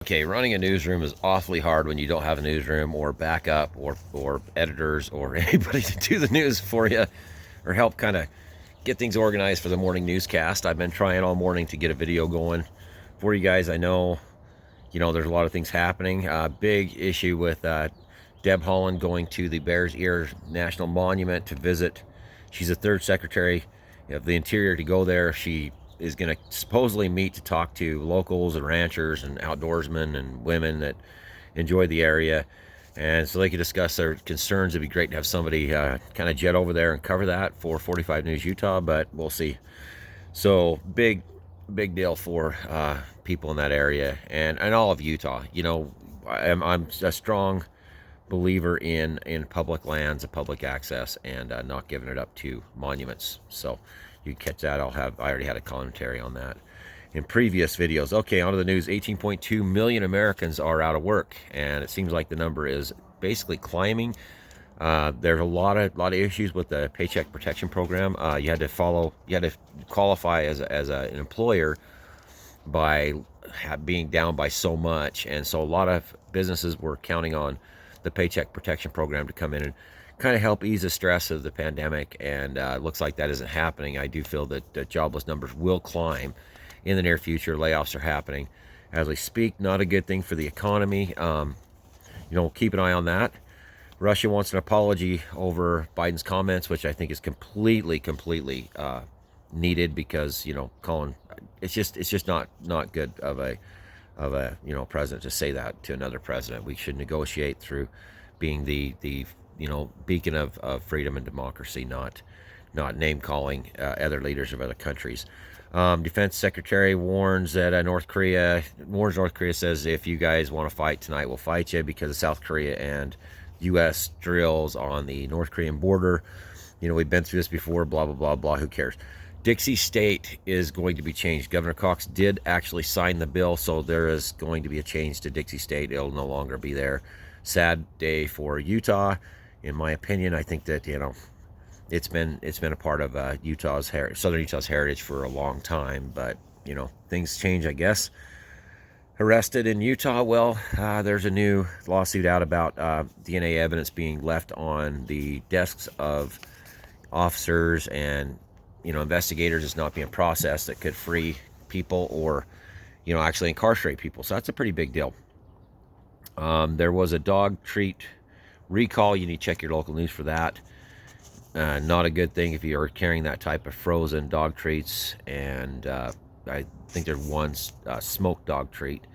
Okay, running a newsroom is awfully hard when you don't have a newsroom or backup or editors or anybody to do the news for you or help kind of get things organized for the morning newscast. I've been trying all morning to get a video going for you guys. I know, there's a lot of things happening. Big issue with Deb Haaland going to the Bears Ear National Monument to visit. She's the third secretary of the Interior to go there. She is going to supposedly meet to talk to locals and ranchers and outdoorsmen and women that enjoy the area, and so they could discuss their concerns. It'd be great to have somebody kind of jet over there and cover that for 45 News Utah, but we'll see. So big deal for people in that area and all of Utah. I'm a strong believer in public lands and public access, and not giving it up to monuments. So you can catch that. I already had a commentary on that in previous videos. Okay, on to the news. 18.2 million Americans are out of work, and it seems like the number is basically climbing. There's a lot of issues with the Paycheck Protection Program. You had to qualify as an employer by being down by so much, and so a lot of businesses were counting on the Paycheck Protection Program to come in and kind of help ease the stress of the pandemic, and it looks like that isn't happening. I do feel that jobless numbers will climb in the near future. Layoffs are happening as we speak. Not a good thing for the economy. Keep an eye on that. Russia wants an apology over Biden's comments, which I think is completely needed, because Colin, it's just not good of a president to say that to another president. We should negotiate through being the beacon of freedom and democracy, not name calling other leaders of other countries. Defense Secretary warns that North Korea says, if you guys want to fight tonight, we'll fight you, because of South Korea and U.S. drills on the North Korean border. We've been through this before, blah, blah, blah, blah, who cares? Dixie State is going to be changed. Governor Cox did actually sign the bill, so there is going to be a change to Dixie State. It'll no longer be there. Sad day for Utah, in my opinion. I think that it's been a part of Southern Utah's heritage for a long time, but things change, I guess. Arrested in Utah. Well, there's a new lawsuit out about DNA evidence being left on the desks of officers and investigators. Is not being processed. That could free people or actually incarcerate people. So that's a pretty big deal. There was a dog treat recall. You need to check your local news for that. Not a good thing if you are carrying that type of frozen dog treats, and I think there's one smoked dog treat.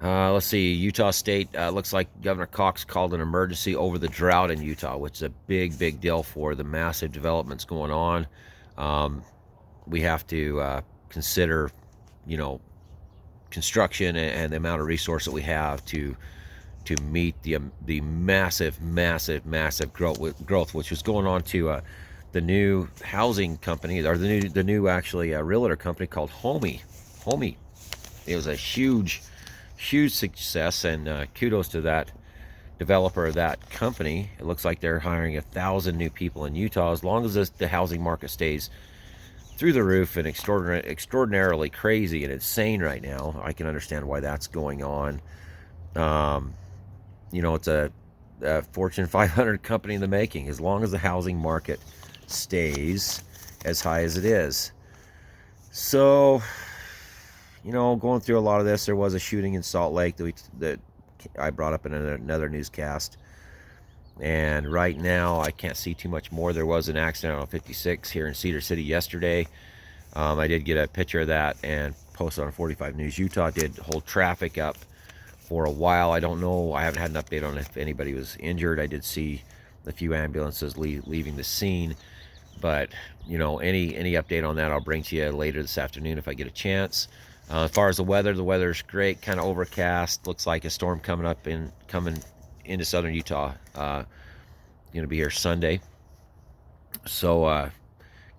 Let's see, Utah State, looks like Governor Cox called an emergency over the drought in Utah, which is a big deal for the massive developments going on. We have to consider, construction and the amount of resource that we have to meet the massive growth which was going on to the new housing company, or the new actually realtor company called Homey. It was a huge success, and kudos to that developer of that company. It looks like they're hiring 1,000 new people in Utah. As long as the housing market stays through the roof and extraordinarily crazy and insane right now, I can understand why that's going on. It's a Fortune 500 company in the making, as long as the housing market stays as high as it is. So, going through a lot of this, there was a shooting in Salt Lake that I brought up in another newscast. And right now, I can't see too much more. There was an accident on 56 here in Cedar City yesterday. I did get a picture of that and posted on 45 News Utah. Did hold traffic up for a while. I don't know. I haven't had an update on if anybody was injured. I did see a few ambulances leaving the scene. But, any update on that, I'll bring to you later this afternoon if I get a chance. As far as the weather's great, kind of overcast. Looks like a storm coming into southern Utah. Going to be here Sunday. So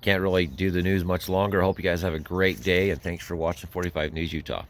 can't really do the news much longer. Hope you guys have a great day, and thanks for watching 45 News Utah.